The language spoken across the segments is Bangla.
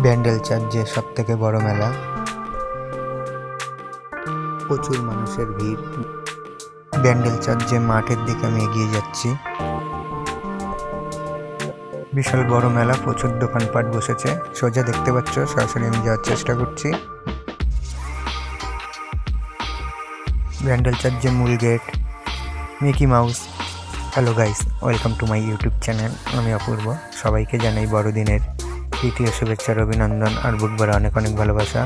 ব্যান্ডেল চার্চের সব থেকে বড় মেলা, প্রচুর মানুষের ভিড়। ব্যান্ডেল চার্চের মাঠের দিকে আমি এগিয়ে যাচ্ছি। বিশাল বড় মেলা, প্রচুর দোকানপাট বসেছে। সোজা দেখতে পাচ্ছ, সরাসরি আমি যাওয়ার চেষ্টা করছি। ব্যান্ডেল চার্চের মূল gate, Mickey Mouse. Hello guys, welcome to my YouTube channel. আমি অপূর্ব। সবাইকে জানাই বড়দিনের তৃতীয় শুভেচ্ছার অভিনন্দন আর বুকবার অনেক অনেক ভালোবাসা।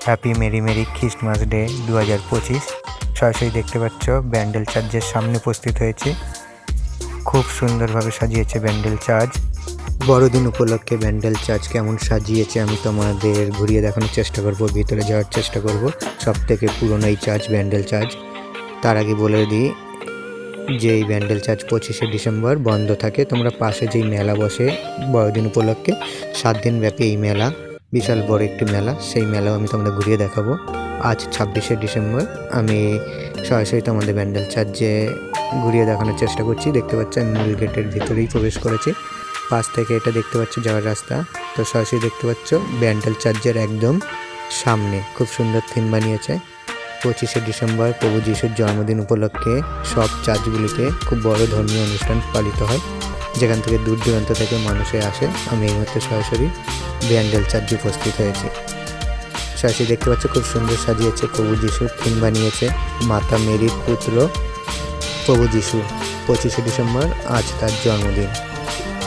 Happy merry merry Christmas day 2025। সরাসরি দেখতে পাচ্ছ ব্যান্ডেল চার্চের সামনে উপস্থিত হয়েছে। খুব সুন্দরভাবে সাজিয়েছে ব্যান্ডেল চার্চ। বড়দিন উপলক্ষে ব্যান্ডেল চার্চ কেমন সাজিয়েছে আমি তোমাদের ঘুরিয়ে দেখানোর চেষ্টা করব, ভিতরে যাওয়ার চেষ্টা করব। সব থেকে পুরনো এই চার্চ ব্যান্ডেল চার্চ। তার আগে বলে দিই যে এই ব্যান্ডেল চার্চ 25শে ডিসেম্বর বন্ধ থাকে। তোমরা পাশে যেই মেলা বসে বড়দিন উপলক্ষে 7 দিন ব্যাপী এই মেলা, বিশাল বড় একটি মেলা, সেই মেলাও আমি তোমাদের ঘুরিয়ে দেখাবো। আজ 26শে ডিসেম্বর আমি সরাসরি তোমাদের ব্যান্ডেল চার্চে ঘুরিয়ে দেখানোর চেষ্টা করছি। দেখতে পাচ্ছ আমি মূল গেটের ভিতরেই প্রবেশ করেছি। পাশ থেকে এটা দেখতে পাচ্ছ যাওয়ার রাস্তা। তো সরাসরি দেখতে পাচ্ছ ব্যান্ডেল চার্চের একদম সামনে খুব সুন্দর থিম বানিয়েছে। 25শে ডিসেম্বর প্রভু যিশুর জন্মদিন উপলক্ষে সব চার্চগুলিতে খুব বড় ধর্মীয় অনুষ্ঠান পালিত হয়, যেখান থেকে দূর দূরান্ত থেকে মানুষে আসে। আমি এই মুহূর্তে সরাসরি ব্যান্ডেল চার্চে উপস্থিত হয়েছি। সরাসরি দেখতে পাচ্ছ খুব সুন্দর সাজিয়েছে, প্রভু যিশুর থিম বানিয়েছে। মাতা মেরির পুত্র প্রভু যিশু, 25শে ডিসেম্বর আজ তার জন্মদিন।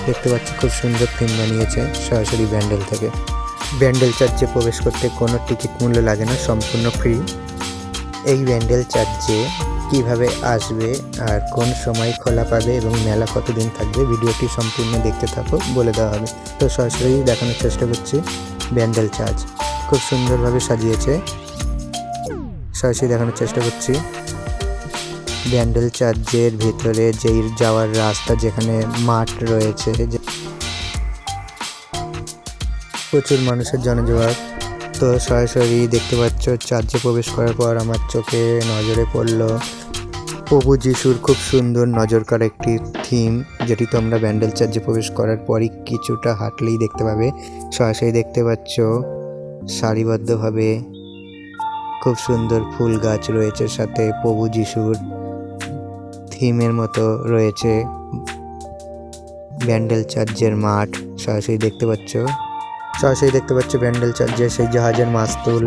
দেখতে পাচ্ছ খুব সুন্দর থিম বানিয়েছে সরাসরি ব্যান্ডেল থেকে। ব্যান্ডেল চার্চে প্রবেশ করতে কোনো টিকিট মূল্য লাগে না, সম্পূর্ণ ফ্রি। এই ব্যান্ডেল চার্চে কিভাবে আসবে আর কোন সময় খোলা পাবে এবং মেলা কতদিন থাকবে, ভিডিওটি সম্পূর্ণ দেখতে থাকো, বলে দেওয়া হবে। তো সরাসরি দেখানোর চেষ্টা করছি ব্যান্ডেল চার্চ খুব সুন্দরভাবে সাজিয়েছে। সরাসরি দেখানোর চেষ্টা করছি ব্যান্ডেল চার্চের ভিতরে যেই যাওয়ার রাস্তা, যেখানে মাঠ রয়েছে, প্রচুর মানুষের জনজোয়ার। তো সরাসরি দেখতে পাচ্ছ চার্চে প্রবেশ করার পর আমার চোখে নজরে পড়ল প্রভু যিশুর খুব সুন্দর নজর কাড়া একটি থিম, যেটি তোমরা ব্যান্ডেল চার্চে প্রবেশ করার পরই কিছুটা হাঁটলেই দেখতে পাবে। সরাসরি দেখতে পাচ্ছ সারিবদ্ধভাবে খুব সুন্দর ফুল গাছ রয়েছে, সাথে প্রভু যিশুর থিমের মতো রয়েছে ব্যান্ডেল চার্চের মাঠ। সরাসরি দেখতে পাচ্ছ ব্যান্ডেল চার্চের সেই জাহাজের মাস্তুল।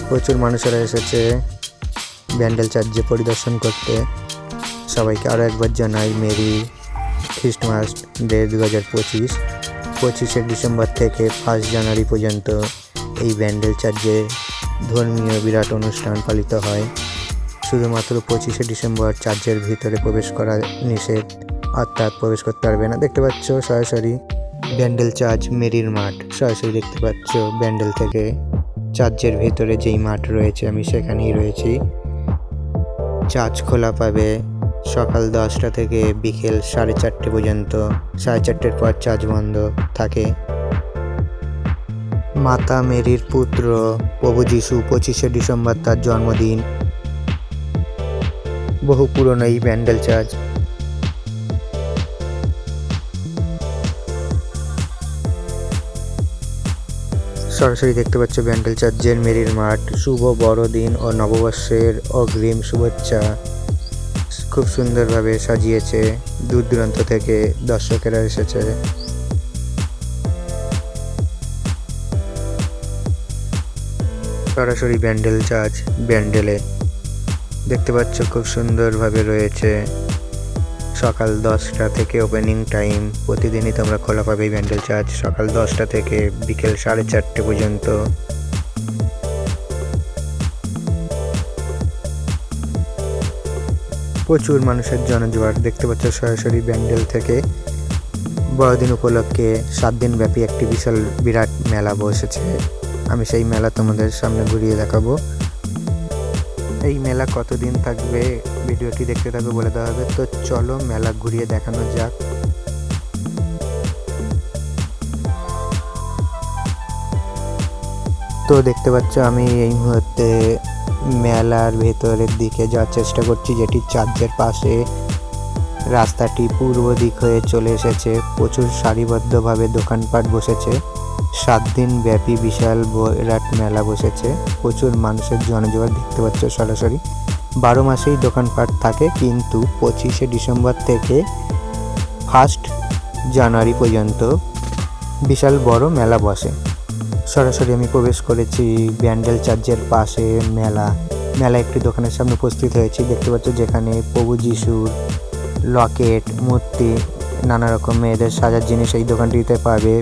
প্রচুর মানুষেরা এসেছে ব্যান্ডেল চার্চে পরিদর্শন করতে। সবাইকে আরও একবার জানাই মেরি খ্রিস্টমাস ডে 2025। 25শে ডিসেম্বর থেকে 1 জানুয়ারি পর্যন্ত এই ব্যান্ডেল চার্চে ধর্মীয় বিরাট অনুষ্ঠান পালিত হয়। শুধুমাত্র 25শে ডিসেম্বর চার্চের ভিতরে প্রবেশ করা নিষেধ, অর্থাৎ প্রবেশ করতে পারবে না। দেখতে পাচ্ছ সরাসরি ব্যান্ডেল চার্চ মেরির মাঠ। সরাসরি দেখতে পাচ্ছ ব্যান্ডেল থেকে চার্চের ভেতরে যেই মাঠ রয়েছে আমি সেখানেই রয়েছি। চার্চ খোলা পাবে সকাল 10টা থেকে বিকেল 4:30 পর্যন্ত। 4:30 পর চার্চ বন্ধ থাকে। মাতা মেরির পুত্র প্রভু যিশু, 25শে ডিসেম্বর তার জন্মদিন। বহু পুরনো এই ব্যান্ডেল চার্চ। সরাসরি দেখতে পাচ্ছ ব্যান্ডেল চার্চের মেরির মাঠ। শুভ বড়দিন ও নববর্ষের অগ্রিম শুভেচ্ছা। খুব সুন্দরভাবে সাজিয়েছে, দূর দূরান্ত থেকে দর্শকেরা এসেছে। সরাসরি ব্যান্ডেল চার্চ ব্যান্ডেলে দেখতে পাচ্ছ খুব সুন্দরভাবে রয়েছে। সকাল 10টা থেকে ওপেনিং টাইম। প্রতিদিনই তোমরা খোলা পাবে ব্যান্ডেল চার্চ সকাল 10টা থেকে বিকেল 4:30 পর্যন্ত। প্রচুর মানুষের জনজোয়ার। দেখতে পাচ্ছ সরাসরি ব্যান্ডেল থেকে বড়দিন উপলক্ষে 7 দিন ব্যাপী একটি বিরাট মেলা বসেছে। আমি সেই মেলা তোমাদের সামনে ঘুরিয়ে দেখাবো। এই মেলা কতদিন থাকবে ভিডিওটি দেখতে থাকো, বলে দেওয়া হবে। তো চলো মেলা ঘুরিয়ে দেখানো যাক। তো দেখতে পাচ্ছ আমি এই মুহূর্তে মেলার ভেতরের দিকে যাওয়ার চেষ্টা করছি, যেটি চার্চের পাশে। রাস্তাটি পূর্ব দিক হয়ে চলে এসেছে। প্রচুর সারিবদ্ধভাবে দোকানপাট বসেছে। 7 দিন ব্যাপী বিশাল বিরাট মেলা বসেছে। প্রচুর মানুষের জনজোয়ার দেখতে পাচ্ছ সরাসরি। 12 মাসেই দোকানপাট থাকে, কিন্তু 25শে ডিসেম্বর থেকে 1 জানুয়ারি পর্যন্ত বিশাল বড় মেলা বসে। সরাসরি আমি প্রবেশ করেছি ব্যান্ডেল চার্চের পাশে মেলা একটি দোকানের সামনে উপস্থিত হয়েছি। দেখতে পাচ্ছ যেখানে প্রভু যিশুর লকেট, মূর্তি, নানা রকম মেয়েদের সাজার জিনিস এই দোকানটিতে পাবে।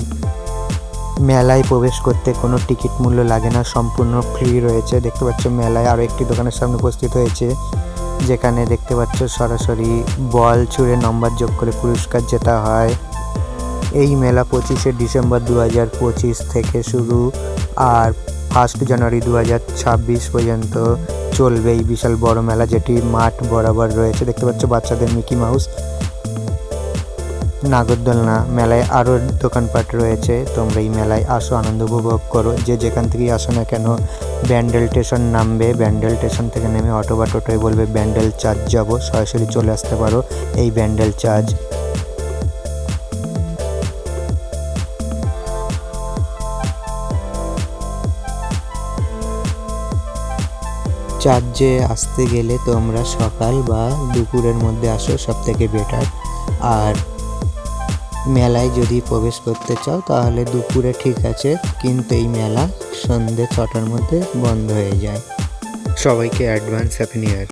মেলায় প্রবেশ করতে কোনো টিকিট মূল্য লাগে না, সম্পূর্ণ ফ্রি রয়েছে। দেখতে পাচ্ছ মেলায় আরও একটি দোকানের সামনে উপস্থিত হয়েছে, যেখানে দেখতে পাচ্ছ সরাসরি বল ছুঁড়ে নম্বর যোগ করে পুরস্কার জেতা হয়। এই মেলা 25শে ডিসেম্বর 2025 থেকে শুরু, আর 1 জানুয়ারি 2026 পর্যন্ত চলবে এই বিশাল বড় মেলা, যেটি মাঠ বরাবর রয়েছে। দেখতে পাচ্ছ বাচ্চাদের মিকি মাউস, নাগরদোলনা, মেলায় আরও দোকানপাট রয়েছে। তোমরা এই মেলায় আসো, আনন্দ উপভোগ করো। যে যেখান থেকেই আসো না কেন, ব্যান্ডেল স্টেশন নামবে, ব্যান্ডেল স্টেশন থেকে নেমে অটো বা টোটোয় বলবে ব্যান্ডেল চার্চ যাব, সরাসরি চলে আসতে পারো এই ব্যান্ডেল চার্চ। চার্চে আসতে গেলে তোমরা সকাল বা দুপুরের মধ্যে আসো, সব থেকে বেটার। আর মেলায় যদি প্রবেশ করতে চাও তাহলে দুপুরে ঠিক আছে, কিন্তু এই মেলা সন্ধ্যে 6টার মধ্যে বন্ধ হয়ে যায়। সবাইকে অ্যাডভান্স হ্যাপি নিউ ইয়ার।